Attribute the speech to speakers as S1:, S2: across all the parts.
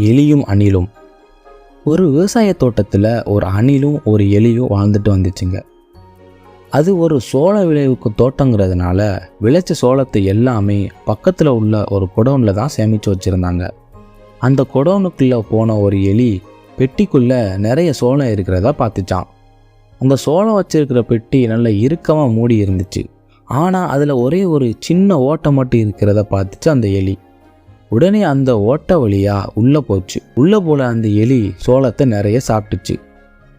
S1: எலியும் அணிலும். ஒரு விவசாய தோட்டத்தில் ஒரு அணிலும் ஒரு எலியும் வாழ்ந்துட்டு வந்துச்சுங்க. அது ஒரு சோள விளைவுக்கு தோட்டங்கிறதுனால விளைச்ச சோளத்தை எல்லாமே பக்கத்தில் உள்ள ஒரு குடோனில் தான் சேமித்து வச்சுருந்தாங்க. அந்த குடோனுக்குள்ளே போன ஒரு எலி பெட்டிக்குள்ளே நிறைய சோளம் இருக்கிறதா பார்த்துச்சான். அந்த சோளம் வச்சிருக்கிற பெட்டி நல்ல இறுக்கமாக மூடி இருந்துச்சு. ஆனால் அதில் ஒரே ஒரு சின்ன ஓட்டை மட்டும் இருக்கிறத பார்த்துச்சு அந்த எலி. உடனே அந்த ஓட்டை வழியாக உள்ளே போச்சு. உள்ளே போல அந்த எலி சோளத்தை நிறைய சாப்பிட்டுச்சு.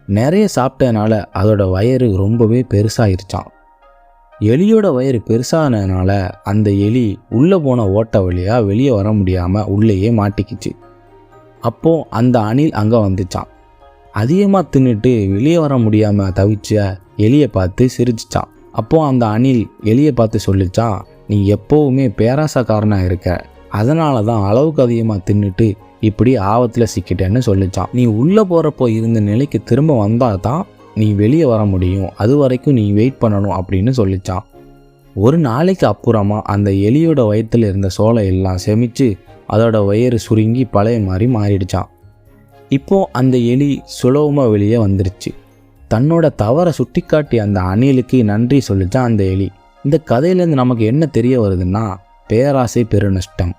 S1: நிறைய சாப்பிட்டதுனால அதோட வயிறு ரொம்பவே பெருசாகிருச்சான். எலியோட வயிறு பெருசானதுனால அந்த எலி உள்ளே போன ஓட்டை வழியாக வெளியே வர முடியாமல் உள்ளேயே மாட்டிக்கிச்சு. அப்போது அந்த அணில் அங்கே வந்துச்சான். அதிகமாக தின்னுட்டு வெளியே வர முடியாமல் தவிச்ச எலியை பார்த்து சிரிச்சிச்சான். அப்போது அந்த அணில் எலியை பார்த்து சொல்லிச்சான், நீ எப்போவுமே பேராசக்காரனாக இருக்க, அதனால தான் அளவுக்கு அதிகமாக தின்னுட்டு இப்படி ஆபத்தில் சிக்கிட்டேன்னு சொல்லிச்சான். நீ உள்ளே போகிறப்போ இருந்த நிலைக்கு திரும்ப வந்தால் தான் நீ வெளியே வர முடியும், அது வரைக்கும் நீ வெயிட் பண்ணணும் அப்படின்னு சொல்லிச்சான். ஒரு நாளைக்கு அப்புறமா அந்த எலியோட வயிற்றில் இருந்த சோளம் எல்லாம் செமிச்சு அதோட வயிறு சுருங்கி பழைய மாதிரி மாறிடுச்சான். இப்போது அந்த எலி சுலபமாக வெளியே வந்துருச்சு. தன்னோட தவறை சுட்டி காட்டி அந்த அணிலுக்கு நன்றி சொல்லிச்சான் அந்த எலி. இந்த கதையிலேருந்து நமக்கு என்ன தெரிய வருதுன்னா, பேராசை பெருநஷ்டம்.